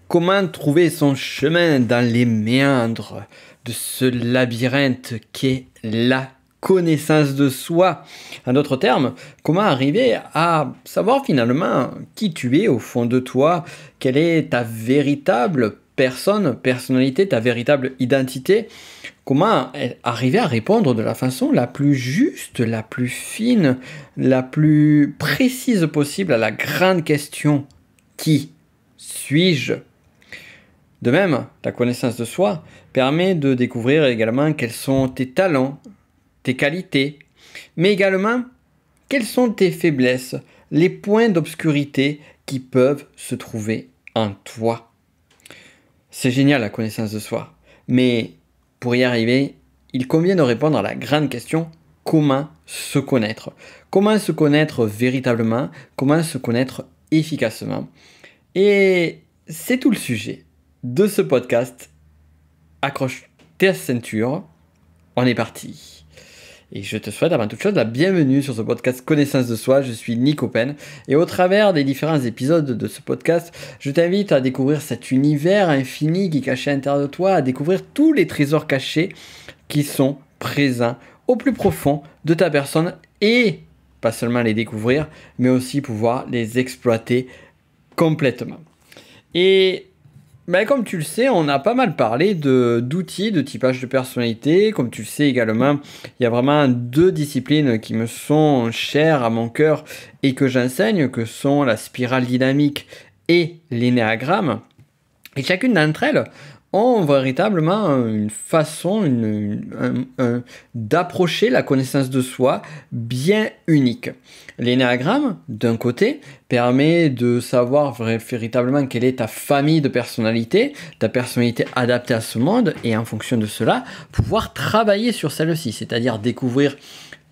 Comment trouver son chemin dans les méandres de ce labyrinthe qu'est la connaissance de soi? En d'autres termes, comment arriver à savoir finalement qui tu es au fond de toi, quelle est ta véritable personnalité, ta véritable identité? Comment arriver à répondre de la façon la plus juste, la plus fine, la plus précise possible à la grande question: qui suis-je? De même, ta connaissance de soi permet de découvrir également quels sont tes talents, tes qualités, mais également quelles sont tes faiblesses, les points d'obscurité qui peuvent se trouver en toi. C'est génial la connaissance de soi, mais pour y arriver, il convient de répondre à la grande question: comment se connaître? Comment se connaître véritablement? Comment se connaître efficacement? Et c'est tout le sujet de ce podcast. Accroche ta ceinture, on est parti. Et je te souhaite avant toute chose la bienvenue sur ce podcast Connaissance de soi. Je suis Nico Pen et au travers des différents épisodes de ce podcast, je t'invite à découvrir cet univers infini qui est caché à l'intérieur de toi, à découvrir tous les trésors cachés qui sont présents au plus profond de ta personne et pas seulement les découvrir, mais aussi pouvoir les exploiter complètement. Et comme tu le sais, on a pas mal parlé d'outils, de typage de personnalité. Comme tu le sais également, il y a vraiment deux disciplines qui me sont chères à mon cœur et que j'enseigne, que sont la spirale dynamique et l'énéagramme. Et chacune d'entre elles ont véritablement une façon d'approcher la connaissance de soi bien unique. L'énéagramme, d'un côté, permet de savoir véritablement quelle est ta famille de personnalité, ta personnalité adaptée à ce monde, et en fonction de cela, pouvoir travailler sur celle-ci, c'est-à-dire découvrir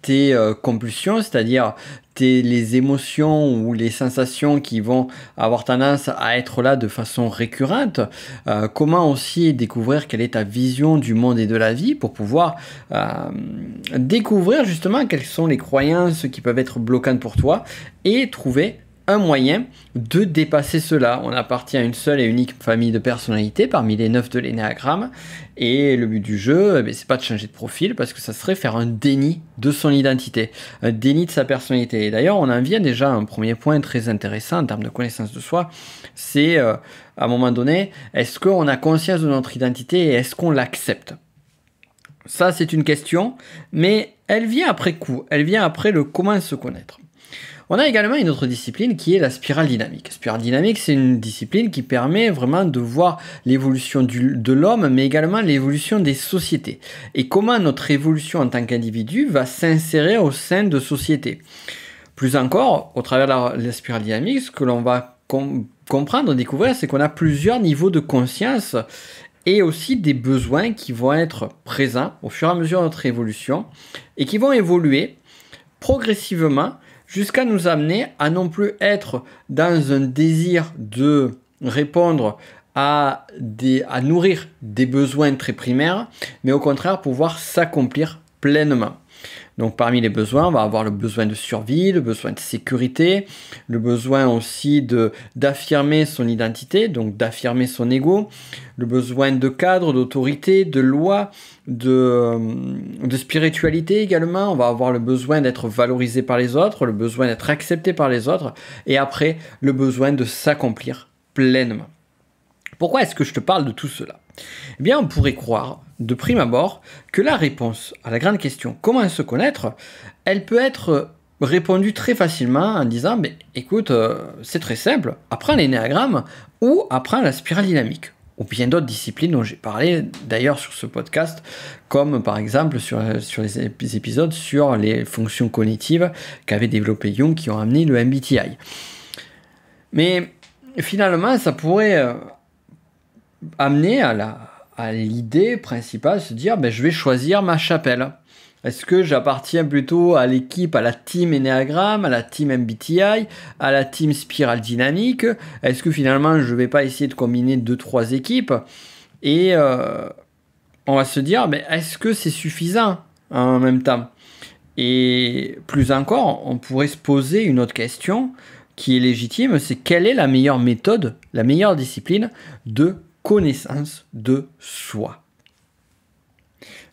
tes compulsions, c'est-à-dire les émotions ou les sensations qui vont avoir tendance à être là de façon récurrente. Comment aussi découvrir quelle est ta vision du monde et de la vie pour pouvoir découvrir justement quelles sont les croyances qui peuvent être bloquantes pour toi et trouver un moyen de dépasser cela. On appartient à une seule et unique famille de personnalités parmi les 9 de l'énéagramme. Et le but du jeu, c'est pas de changer de profil parce que ça serait faire un déni de son identité, un déni de sa personnalité. Et d'ailleurs, on en vient déjà à un premier point très intéressant en termes de connaissance de soi. C'est, à un moment donné, est-ce qu'on a conscience de notre identité et est-ce qu'on l'accepte? Ça, c'est une question, mais elle vient après coup. Elle vient après le comment se connaître. On a également une autre discipline qui est la spirale dynamique. Spirale dynamique, c'est une discipline qui permet vraiment de voir l'évolution de l'homme, mais également l'évolution des sociétés. Et comment notre évolution en tant qu'individu va s'insérer au sein de sociétés. Plus encore, au travers de la spirale dynamique, ce que l'on va comprendre, découvrir, c'est qu'on a plusieurs niveaux de conscience et aussi des besoins qui vont être présents au fur et à mesure de notre évolution et qui vont évoluer progressivement jusqu'à nous amener à non plus être dans un désir de répondre à nourrir des besoins très primaires, mais au contraire pouvoir s'accomplir pleinement. Donc parmi les besoins, on va avoir le besoin de survie, le besoin de sécurité, le besoin aussi d'affirmer son identité, donc d'affirmer son ego, le besoin de cadre, d'autorité, de loi, de spiritualité également. On va avoir le besoin d'être valorisé par les autres, le besoin d'être accepté par les autres, et après le besoin de s'accomplir pleinement. Pourquoi est-ce que je te parle de tout cela? Eh bien, on pourrait croire, de prime abord, que la réponse à la grande question « Comment se connaître ?», elle peut être répondue très facilement en disant « Écoute, c'est très simple, apprends l'énéagramme ou apprends la spirale dynamique » ou bien d'autres disciplines dont j'ai parlé d'ailleurs sur ce podcast, comme par exemple sur les épisodes sur les fonctions cognitives qu'avait développé Jung qui ont amené le MBTI. Mais finalement, ça pourrait amener à l'idée principale, se dire je vais choisir ma chapelle. Est-ce que j'appartiens plutôt à l'équipe, à la team Enneagram, à la team MBTI, à la team Spirale Dynamique? Est-ce que finalement je vais pas essayer de combiner 2-3 équipes? Et on va se dire est-ce que c'est suffisant en même temps? Et plus encore, on pourrait se poser une autre question. qui est légitime, c'est quelle est la meilleure méthode, la meilleure discipline de connaissance de soi.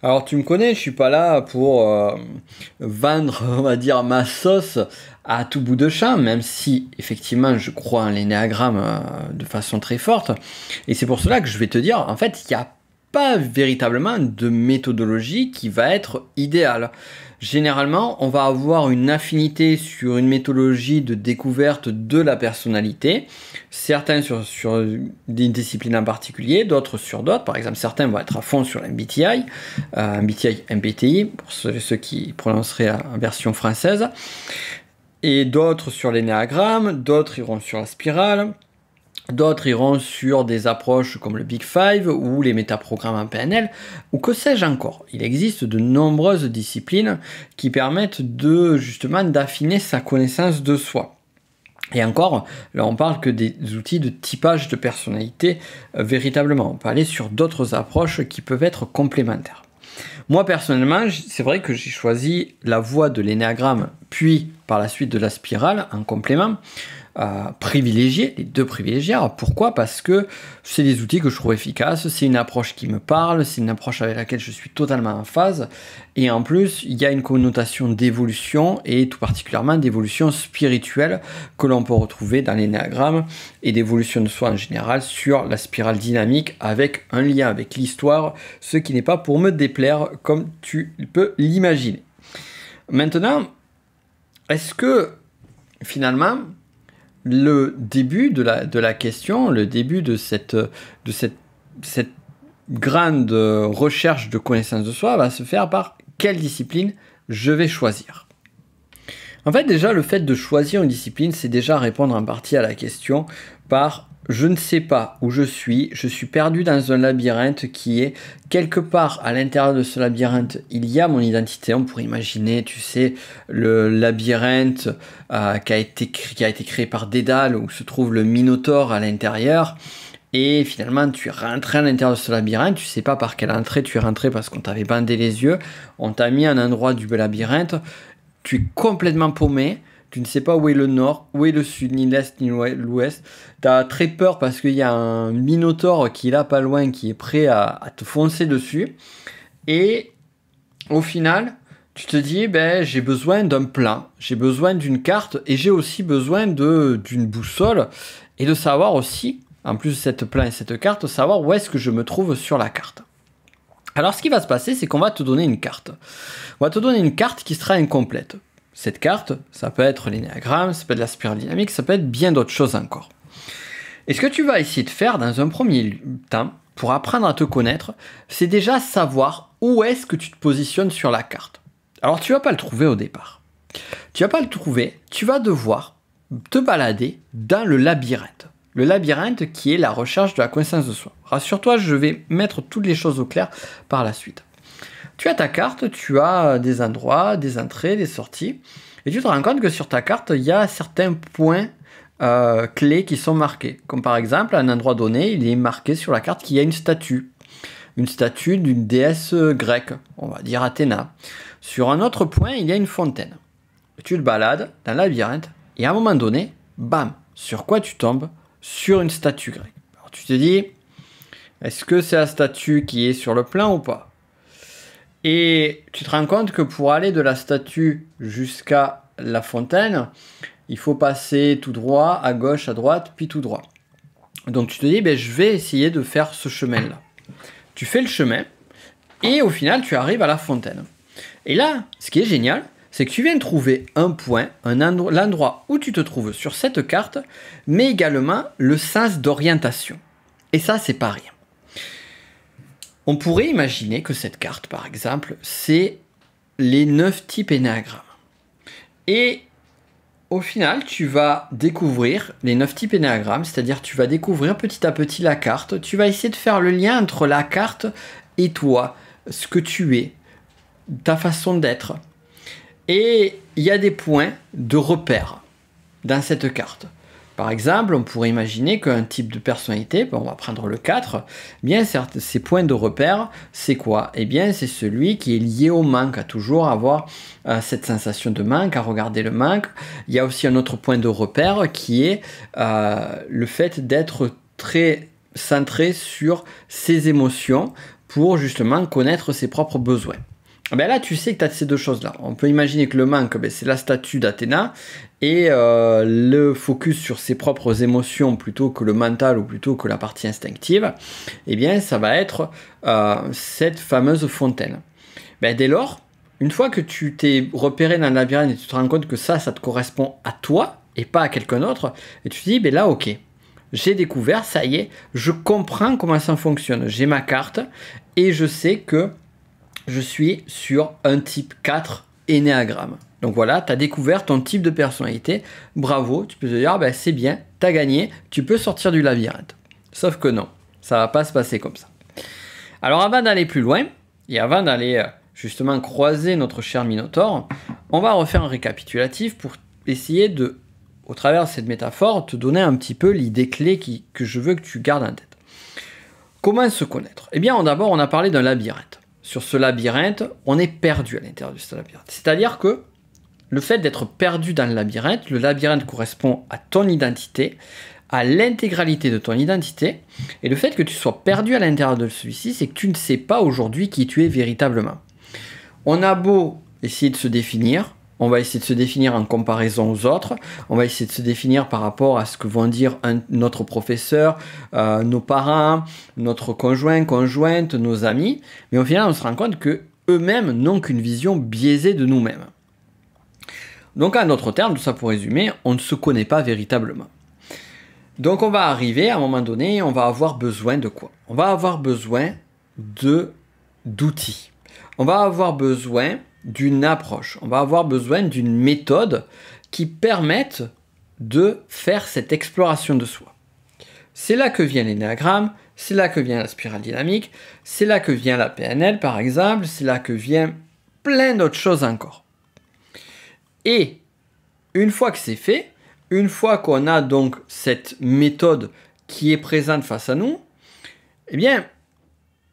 Alors tu me connais, je suis pas là pour vendre, on va dire, ma sauce à tout bout de champ, même si effectivement je crois en l'énéagramme de façon très forte. Et c'est pour cela que je vais te dire, en fait, il n'y a pas véritablement de méthodologie qui va être idéale. Généralement, on va avoir une affinité sur une méthodologie de découverte de la personnalité, certains sur des disciplines en particulier, d'autres sur d'autres. Par exemple, certains vont être à fond sur l'MBTI, MBTI, pour ceux qui prononceraient la version française, et d'autres sur l'énéagramme, d'autres iront sur la spirale. D'autres iront sur des approches comme le Big Five ou les métaprogrammes en PNL, ou que sais-je encore. Il existe de nombreuses disciplines qui permettent justement d'affiner sa connaissance de soi. Et encore, là on parle que des outils de typage de personnalité véritablement. On peut aller sur d'autres approches qui peuvent être complémentaires. Moi personnellement, c'est vrai que j'ai choisi la voie de l'énéagramme, puis par la suite de la spirale en complément. Privilégier, les deux privilégiés. Alors pourquoi? Parce que c'est des outils que je trouve efficaces, c'est une approche qui me parle, c'est une approche avec laquelle je suis totalement en phase, et en plus il y a une connotation d'évolution, et tout particulièrement d'évolution spirituelle que l'on peut retrouver dans l'énéagramme, et d'évolution de soi en général sur la spirale dynamique, avec un lien avec l'histoire, ce qui n'est pas pour me déplaire comme tu peux l'imaginer. Maintenant, est-ce que finalement le début de la question, le début de cette grande recherche de connaissance de soi va se faire par quelle discipline je vais choisir. En fait, déjà, le fait de choisir une discipline, c'est déjà répondre en partie à la question par je ne sais pas où je suis perdu dans un labyrinthe qui est quelque part à l'intérieur de ce labyrinthe, il y a mon identité. On pourrait imaginer, tu sais, le labyrinthe qui a été créé par Dédale, où se trouve le Minotaure à l'intérieur. Et finalement, tu es rentré à l'intérieur de ce labyrinthe, tu sais pas par quelle entrée tu es rentré parce qu'on t'avait bandé les yeux, on t'a mis à un endroit du labyrinthe, tu es complètement paumé. Tu ne sais pas où est le nord, où est le sud, ni l'est, ni l'ouest. Tu as très peur parce qu'il y a un minotaure qui est là pas loin, qui est prêt à te foncer dessus. Et au final, tu te dis, j'ai besoin d'un plan, j'ai besoin d'une carte, et j'ai aussi besoin d'une boussole, et de savoir aussi, en plus de cette plan et cette carte, savoir où est-ce que je me trouve sur la carte. Alors ce qui va se passer, c'est qu'on va te donner une carte. On va te donner une carte qui sera incomplète. Cette carte, ça peut être l'énéagramme, ça peut être la spirale dynamique, ça peut être bien d'autres choses encore. Et ce que tu vas essayer de faire dans un premier temps, pour apprendre à te connaître, c'est déjà savoir où est-ce que tu te positionnes sur la carte. Alors tu vas pas le trouver au départ. Tu vas pas le trouver, tu vas devoir te balader dans le labyrinthe. Le labyrinthe qui est la recherche de la connaissance de soi. Rassure-toi, je vais mettre toutes les choses au clair par la suite. Tu as ta carte, tu as des endroits, des entrées, des sorties, et tu te rends compte que sur ta carte, il y a certains points clés qui sont marqués. Comme par exemple, à un endroit donné, il est marqué sur la carte qu'il y a une statue d'une déesse grecque, on va dire Athéna. Sur un autre point, il y a une fontaine. Tu te balades dans le labyrinthe, et à un moment donné, bam, sur quoi tu tombes? Sur une statue grecque. Alors tu te dis, est-ce que c'est la statue qui est sur le plan ou pas? Et tu te rends compte que pour aller de la statue jusqu'à la fontaine, il faut passer tout droit, à gauche, à droite, puis tout droit. Donc tu te dis, je vais essayer de faire ce chemin-là. Tu fais le chemin, et au final, tu arrives à la fontaine. Et là, ce qui est génial, c'est que tu viens de trouver un point, l'endroit où tu te trouves sur cette carte, mais également le sens d'orientation. Et ça, c'est pas rien. On pourrait imaginer que cette carte, par exemple, c'est les 9 types énéagrammes. Et au final, tu vas découvrir les 9 types énéagrammes, c'est-à-dire tu vas découvrir petit à petit la carte, tu vas essayer de faire le lien entre la carte et toi, ce que tu es, ta façon d'être. Et il y a des points de repère dans cette carte. Par exemple, on pourrait imaginer qu'un type de personnalité, on va prendre le 4, eh bien certes, ses points de repère, c'est quoi? Eh bien, c'est celui qui est lié au manque, à toujours avoir cette sensation de manque, à regarder le manque. Il y a aussi un autre point de repère qui est le fait d'être très centré sur ses émotions pour justement connaître ses propres besoins. Ben là, tu sais que tu as ces deux choses-là. On peut imaginer que le manque, c'est la statue d'Athéna, et le focus sur ses propres émotions plutôt que le mental ou plutôt que la partie instinctive, eh bien, ça va être cette fameuse fontaine. Ben, dès lors, une fois que tu t'es repéré dans le labyrinthe et tu te rends compte que ça te correspond à toi et pas à quelqu'un d'autre, et tu te dis, ben là, ok, j'ai découvert, ça y est, je comprends comment ça fonctionne. J'ai ma carte et je sais que je suis sur un type 4 énéagramme. Donc voilà, tu as découvert ton type de personnalité. Bravo, tu peux te dire, ben c'est bien, tu as gagné, tu peux sortir du labyrinthe. Sauf que non, ça va pas se passer comme ça. Alors avant d'aller plus loin, et avant d'aller justement croiser notre cher Minotaure, on va refaire un récapitulatif pour essayer de, au travers de cette métaphore, te donner un petit peu l'idée clé que je veux que tu gardes en tête. Comment se connaître? Eh bien, d'abord, on a parlé d'un labyrinthe. Sur ce labyrinthe, on est perdu à l'intérieur de ce labyrinthe. C'est-à-dire que le fait d'être perdu dans le labyrinthe correspond à ton identité, à l'intégralité de ton identité, et le fait que tu sois perdu à l'intérieur de celui-ci, c'est que tu ne sais pas aujourd'hui qui tu es véritablement. On a beau essayer de se définir, on va essayer de se définir en comparaison aux autres, on va essayer de se définir par rapport à ce que vont dire notre professeur, nos parents, notre conjoint, conjointe, nos amis, mais au final on se rend compte que eux-mêmes n'ont qu'une vision biaisée de nous-mêmes. Donc en d'autres termes, tout ça pour résumer, on ne se connaît pas véritablement. Donc on va arriver à un moment donné, on va avoir besoin de quoi? On va avoir besoin d'outils. On va avoir besoin d'une approche. On va avoir besoin d'une méthode qui permette de faire cette exploration de soi. C'est là que vient l'énéagramme, c'est là que vient la spirale dynamique, c'est là que vient la PNL par exemple, c'est là que vient plein d'autres choses encore. Et une fois que c'est fait, une fois qu'on a donc cette méthode qui est présente face à nous, eh bien,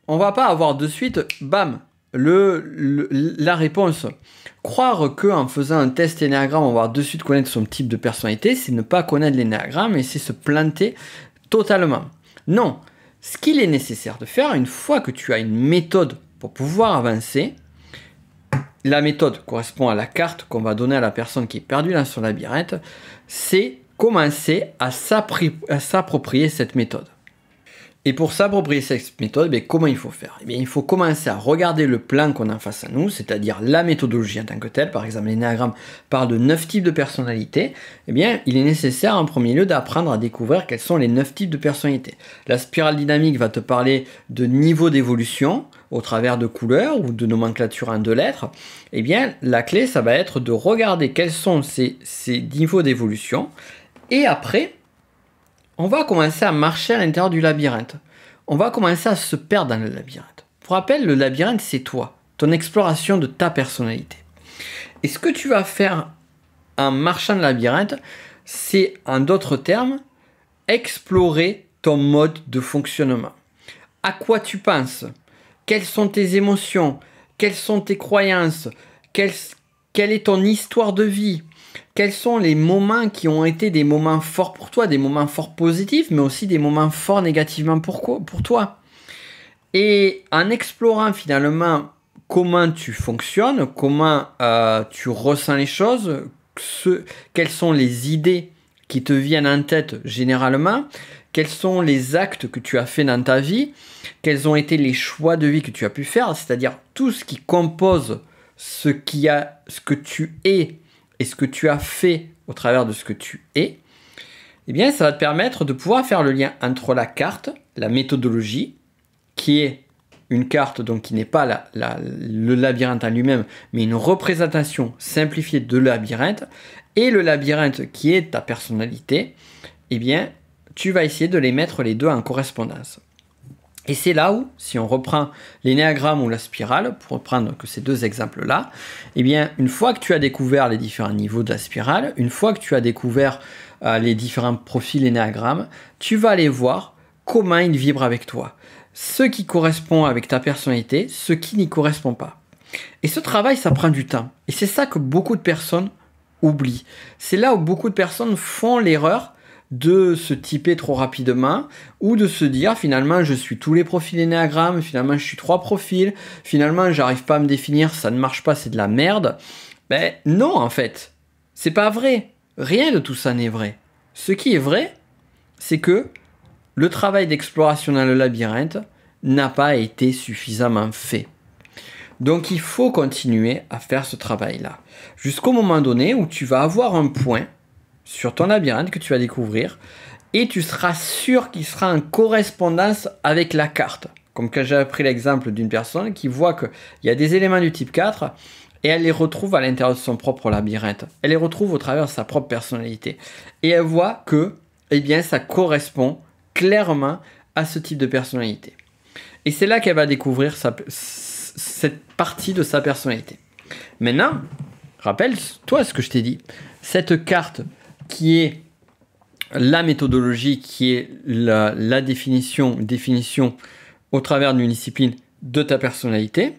on va pas avoir de suite, bam, la réponse. Croire qu'en faisant un test énéagramme, on va de suite connaître son type de personnalité, c'est ne pas connaître l'énéagramme et c'est se planter totalement. Non, ce qu'il est nécessaire de faire, une fois que tu as une méthode pour pouvoir avancer, la méthode correspond à la carte qu'on va donner à la personne qui est perdue dans son labyrinthe, c'est commencer à s'approprier cette méthode. Et pour s'approprier cette méthode, comment il faut faire? Il faut commencer à regarder le plan qu'on a face à nous, c'est-à-dire la méthodologie en tant que telle. Par exemple, l'énéagramme parle de 9 types de personnalités. Il est nécessaire en premier lieu d'apprendre à découvrir quels sont les 9 types de personnalités. La spirale dynamique va te parler de niveau d'évolution au travers de couleurs ou de nomenclature en 2 lettres. La clé, ça va être de regarder quels sont ces niveaux d'évolution. Et après, on va commencer à marcher à l'intérieur du labyrinthe. On va commencer à se perdre dans le labyrinthe. Pour rappel, le labyrinthe, c'est toi, ton exploration de ta personnalité. Et ce que tu vas faire en marchant le labyrinthe, c'est, en d'autres termes, explorer ton mode de fonctionnement. À quoi tu penses? Quelles sont tes émotions? Quelles sont tes croyances? Quelle est ton histoire de vie? Quels sont les moments qui ont été des moments forts pour toi, des moments forts positifs, mais aussi des moments forts négativement pour toi? Et en explorant finalement comment tu fonctionnes, comment tu ressens les choses, quelles sont les idées qui te viennent en tête généralement, quels sont les actes que tu as fait dans ta vie, quels ont été les choix de vie que tu as pu faire, c'est-à-dire tout ce qui compose ce que tu es et ce que tu as fait au travers de ce que tu es, ça va te permettre de pouvoir faire le lien entre la carte, la méthodologie, qui est une carte donc qui n'est pas le labyrinthe en lui-même, mais une représentation simplifiée de labyrinthe, et le labyrinthe qui est ta personnalité, tu vas essayer de les mettre les deux en correspondance. Et c'est là où, si on reprend l'énéagramme ou la spirale, pour reprendre que ces deux exemples-là, une fois que tu as découvert les différents niveaux de la spirale, une fois que tu as découvert les différents profils énéagrammes, tu vas aller voir comment ils vibrent avec toi. Ce qui correspond avec ta personnalité, ce qui n'y correspond pas. Et ce travail, ça prend du temps. Et c'est ça que beaucoup de personnes oublient. C'est là où beaucoup de personnes font l'erreur de se typer trop rapidement ou de se dire finalement je suis tous les profils énéagrammes, finalement je suis 3 profils, finalement j'arrive pas à me définir, ça ne marche pas, c'est de la merde. Ben non en fait, c'est pas vrai. Rien de tout ça n'est vrai. Ce qui est vrai, c'est que le travail d'exploration dans le labyrinthe n'a pas été suffisamment fait. Donc il faut continuer à faire ce travail-là. Jusqu'au moment donné où tu vas avoir un point sur ton labyrinthe que tu vas découvrir et tu seras sûr qu'il sera en correspondance avec la carte. Comme quand j'ai pris l'exemple d'une personne qui voit qu'il y a des éléments du type 4 et elle les retrouve à l'intérieur de son propre labyrinthe. Elle les retrouve au travers de sa propre personnalité. Et elle voit que eh bien, ça correspond clairement à ce type de personnalité. Et c'est là qu'elle va découvrir cette partie de sa personnalité. Maintenant, rappelle-toi ce que je t'ai dit. Cette carte qui est la méthodologie, qui est la définition au travers d'une discipline de ta personnalité,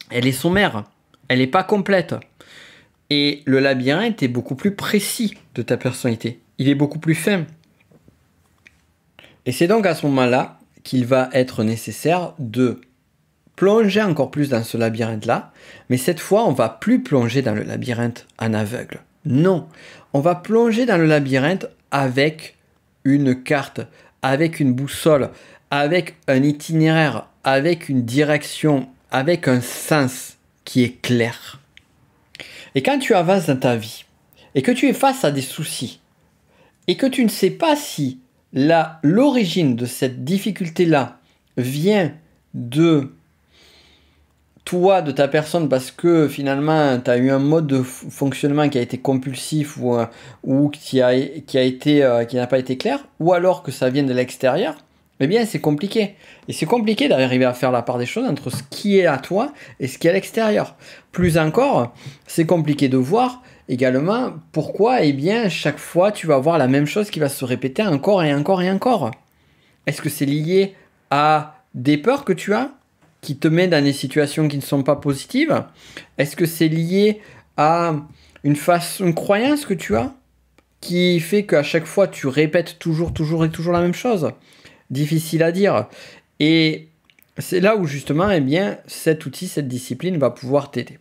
elle est sommaire, elle n'est pas complète. Et le labyrinthe est beaucoup plus précis de ta personnalité. Il est beaucoup plus fin. Et c'est donc à ce moment-là qu'il va être nécessaire de plonger encore plus dans ce labyrinthe-là. Mais cette fois, on ne va plus plonger dans le labyrinthe en aveugle. Non, on va plonger dans le labyrinthe avec une carte, avec une boussole, avec un itinéraire, avec une direction, avec un sens qui est clair. Et quand tu avances dans ta vie, et que tu es face à des soucis, et que tu ne sais pas si l'origine de cette difficulté-là vient de toi, de ta personne, parce que finalement tu as eu un mode de fonctionnement qui a été compulsif ou qui n'a pas été clair, ou alors que ça vient de l'extérieur, eh bien c'est compliqué. Et c'est compliqué d'arriver à faire la part des choses entre ce qui est à toi et ce qui est à l'extérieur. Plus encore, c'est compliqué de voir également pourquoi, eh bien, chaque fois tu vas avoir la même chose qui va se répéter encore et encore et encore. Est-ce que c'est lié à des peurs que tu as qui te met dans des situations qui ne sont pas positives? Est-ce que c'est lié à une croyance que tu as qui fait qu'à chaque fois tu répètes toujours la même chose? Difficile à dire. Et c'est là où justement, eh bien, cet outil, cette discipline va pouvoir t'aider.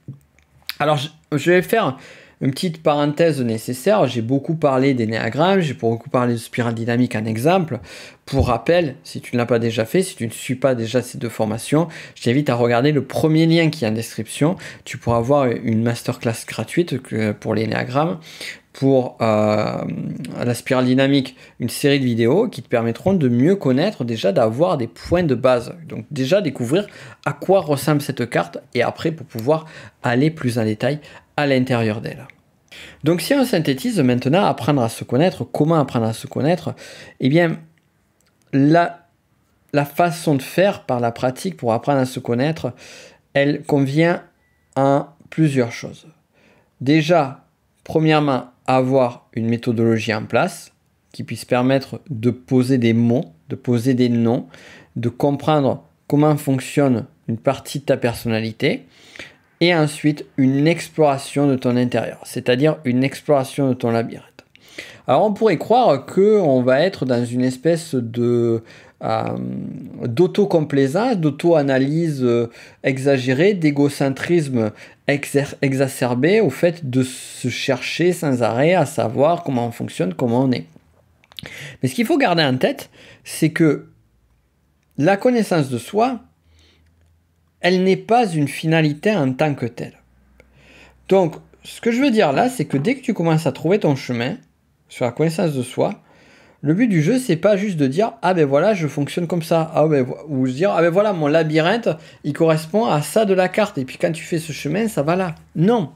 Alors, je vais faire une petite parenthèse nécessaire. J'ai beaucoup parlé d'énéagramme, j'ai beaucoup parlé de spirale dynamique en exemple. Pour rappel, si tu ne l'as pas déjà fait, si tu ne suis pas déjà ces 2 formations, je t'invite à regarder le premier lien qui est en description. Tu pourras avoir une masterclass gratuite pour l'énéagramme, pour la spirale dynamique, une série de vidéos qui te permettront de mieux connaître, déjà d'avoir des points de base. Donc déjà découvrir à quoi ressemble cette carte et après pour pouvoir aller plus en détail à l'intérieur d'elle. Donc si on synthétise maintenant, apprendre à se connaître, comment apprendre à se connaître? Eh bien, la façon de faire par la pratique pour apprendre à se connaître, elle convient à plusieurs choses. Déjà, premièrement, avoir une méthodologie en place qui puisse permettre de poser des mots, de poser des noms, de comprendre comment fonctionne une partie de ta personnalité. Et ensuite, une exploration de ton intérieur, c'est-à-dire une exploration de ton labyrinthe. Alors, on pourrait croire qu'on va être dans une espèce d'autocomplaisance, d'auto-analyse exagérée, d'égocentrisme exacerbé au fait de se chercher sans arrêt à savoir comment on fonctionne, comment on est. Mais ce qu'il faut garder en tête, c'est que la connaissance de soi, elle n'est pas une finalité en tant que telle. Donc, ce que je veux dire là, c'est que dès que tu commences à trouver ton chemin sur la connaissance de soi, le but du jeu, c'est pas juste de dire « Ah ben voilà, je fonctionne comme ça. » ou de dire « Ah ben voilà, mon labyrinthe, il correspond à ça de la carte. Et puis quand tu fais ce chemin, ça va là. » Non.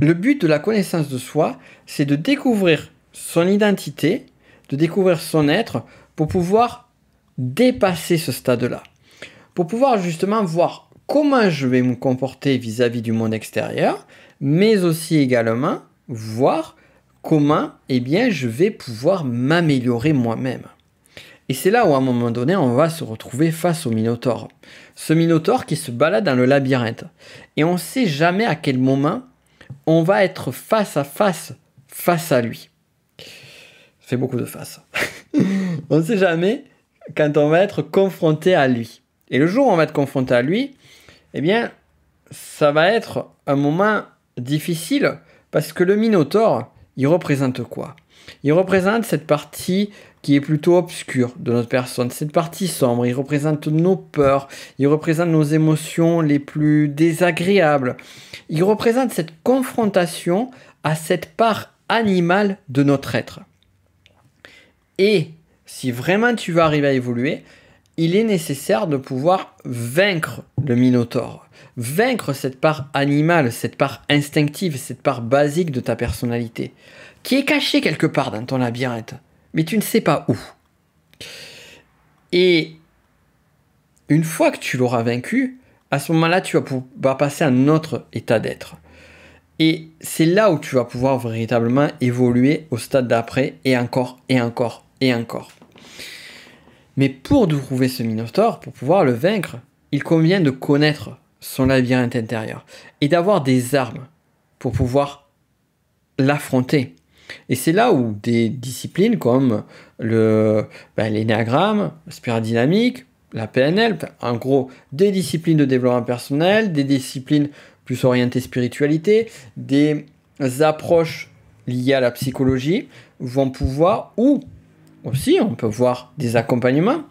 Le but de la connaissance de soi, c'est de découvrir son identité, de découvrir son être pour pouvoir dépasser ce stade-là. Pour pouvoir justement voir comment je vais me comporter vis-à-vis du monde extérieur, mais aussi également voir comment, eh bien, je vais pouvoir m'améliorer moi-même. Et c'est là où, à un moment donné, on va se retrouver face au Minotaure. Ce Minotaure qui se balade dans le labyrinthe. Et on ne sait jamais à quel moment on va être face à lui. Ça fait beaucoup de face. On ne sait jamais quand on va être confronté à lui. Et le jour où on va être confronté à lui, eh bien, ça va être un moment difficile parce que le Minotaure, il représente quoi? Il représente cette partie qui est plutôt obscure de notre personne, cette partie sombre. Il représente nos peurs, il représente nos émotions les plus désagréables. Il représente cette confrontation à cette part animale de notre être. Et si vraiment tu veux arriver à évoluer, il est nécessaire de pouvoir vaincre le Minotaure. Vaincre cette part animale, cette part instinctive, cette part basique de ta personnalité, qui est cachée quelque part dans ton labyrinthe, mais tu ne sais pas où. Et une fois que tu l'auras vaincu, à ce moment-là, tu vas pouvoir passer à un autre état d'être. Et c'est là où tu vas pouvoir véritablement évoluer au stade d'après, et encore, et encore, et encore. Mais pour trouver ce Minotaure, pour pouvoir le vaincre, il convient de connaître son labyrinthe intérieur et d'avoir des armes pour pouvoir l'affronter. Et c'est là où des disciplines comme l'énéagramme, la spirale dynamique, la PNL, en gros des disciplines de développement personnel, des disciplines plus orientées spiritualité, des approches liées à la psychologie vont pouvoir, ou aussi on peut voir des accompagnements,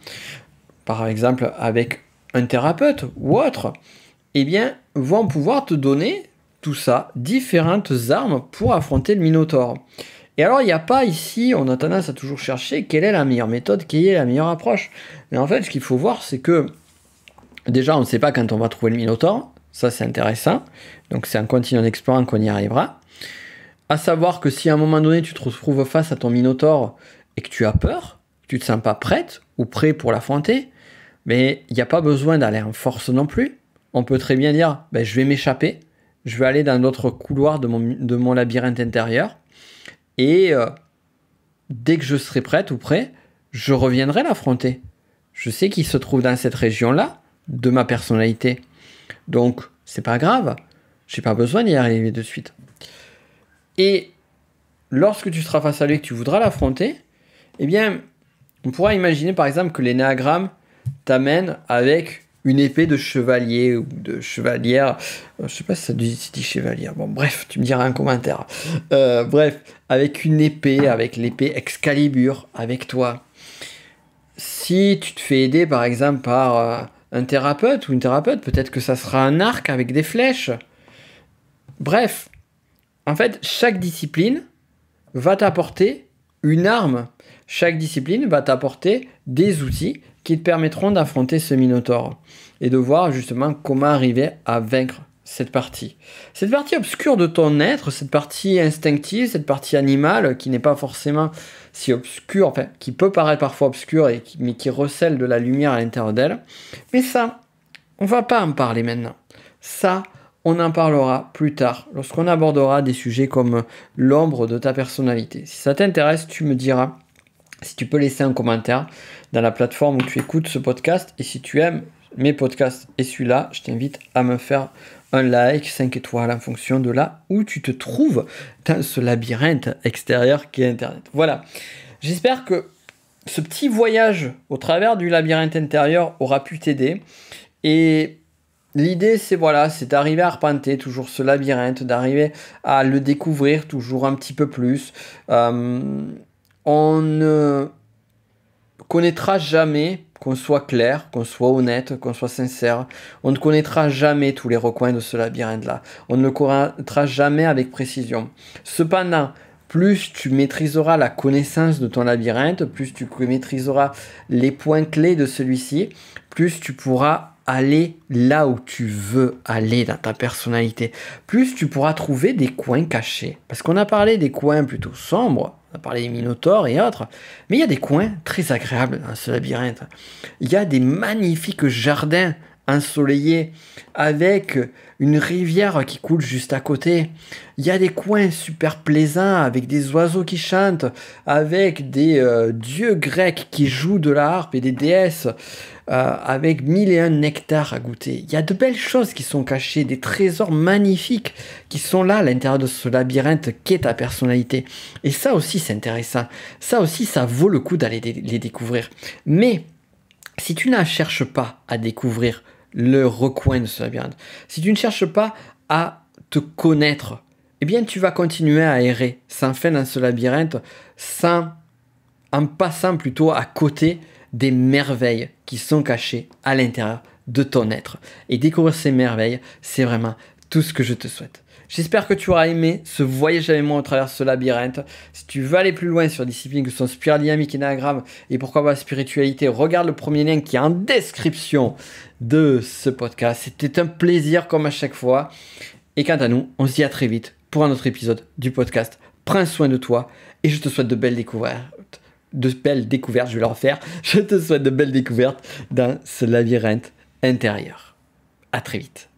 par exemple avec un thérapeute ou autre, eh bien vont pouvoir te donner tout ça, différentes armes pour affronter le Minotaure. Et alors, il n'y a pas ici, on a tendance à toujours chercher quelle est la meilleure méthode, quelle est la meilleure approche. Mais en fait, ce qu'il faut voir, c'est que déjà, on ne sait pas quand on va trouver le Minotaure. Ça, c'est intéressant. Donc, c'est en continuant d'explorer qu'on y arrivera. À savoir que si à un moment donné, tu te retrouves face à ton Minotaure et que tu as peur, que tu ne te sens pas prête ou prêt pour l'affronter, mais il n'y a pas besoin d'aller en force non plus. On peut très bien dire, je vais m'échapper. Je vais aller dans d'autres couloirs de mon labyrinthe intérieur. Et dès que je serai prête ou prêt, je reviendrai l'affronter. Je sais qu'il se trouve dans cette région-là de ma personnalité. Donc, c'est pas grave. J'ai pas besoin d'y arriver de suite. Et lorsque tu seras face à lui et que tu voudras l'affronter, eh bien, on pourra imaginer par exemple que l'énéagramme t'amène avec une épée de chevalier ou de chevalière, je sais pas si ça dit chevalière, bon bref, tu me diras en commentaire. Bref, avec une épée, avec l'épée Excalibur, avec toi. Si tu te fais aider par exemple par un thérapeute ou une thérapeute, peut-être que ça sera un arc avec des flèches. Bref, en fait, chaque discipline va t'apporter une arme. Chaque discipline va t'apporter des outils qui te permettront d'affronter ce Minotaure et de voir justement comment arriver à vaincre cette partie. Cette partie obscure de ton être, cette partie instinctive, cette partie animale qui n'est pas forcément si obscure, enfin qui peut paraître parfois obscure mais qui recèle de la lumière à l'intérieur d'elle. Mais ça, on va pas en parler maintenant. Ça, on en parlera plus tard lorsqu'on abordera des sujets comme l'ombre de ta personnalité. Si ça t'intéresse, tu me diras. Si tu peux laisser un commentaire dans la plateforme où tu écoutes ce podcast. Et si tu aimes mes podcasts et celui-là, je t'invite à me faire un like, 5 étoiles en fonction de là où tu te trouves dans ce labyrinthe extérieur qui est Internet. Voilà. J'espère que ce petit voyage au travers du labyrinthe intérieur aura pu t'aider. Et l'idée, c'est d'arriver à arpenter toujours ce labyrinthe, d'arriver à le découvrir toujours un petit peu plus. On ne connaîtra jamais, qu'on soit clair, qu'on soit honnête, qu'on soit sincère, on ne connaîtra jamais tous les recoins de ce labyrinthe-là. On ne le connaîtra jamais avec précision. Cependant, plus tu maîtriseras la connaissance de ton labyrinthe, plus tu maîtriseras les points clés de celui-ci, plus tu pourras aller là où tu veux aller dans ta personnalité. Plus tu pourras trouver des coins cachés. Parce qu'on a parlé des coins plutôt sombres, on a parlé des minotaures et autres, mais il y a des coins très agréables dans ce labyrinthe. Il y a des magnifiques jardins ensoleillé, avec une rivière qui coule juste à côté. Il y a des coins super plaisants avec des oiseaux qui chantent, avec des dieux grecs qui jouent de la harpe et des déesses, avec 1001 nectars à goûter. Il y a de belles choses qui sont cachées, des trésors magnifiques qui sont là à l'intérieur de ce labyrinthe qu'est ta personnalité. Et ça aussi c'est intéressant. Ça aussi ça vaut le coup d'aller les découvrir. Mais si tu ne cherches pas à découvrir le recoin de ce labyrinthe, si tu ne cherches pas à te connaître, eh bien tu vas continuer à errer sans fin dans ce labyrinthe, en passant plutôt à côté des merveilles qui sont cachées à l'intérieur de ton être. Et découvrir ces merveilles, c'est vraiment tout ce que je te souhaite. J'espère que tu auras aimé ce voyage avec moi au travers de ce labyrinthe. Si tu veux aller plus loin sur des disciplines que sont Spiral Dynamique, Énéagramme et pourquoi pas spiritualité, regarde le premier lien qui est en description de ce podcast. C'était un plaisir comme à chaque fois. Et quant à nous, on se dit à très vite pour un autre épisode du podcast. Prends soin de toi et je te souhaite de belles découvertes. Je vais le refaire. Je te souhaite de belles découvertes dans ce labyrinthe intérieur. À très vite.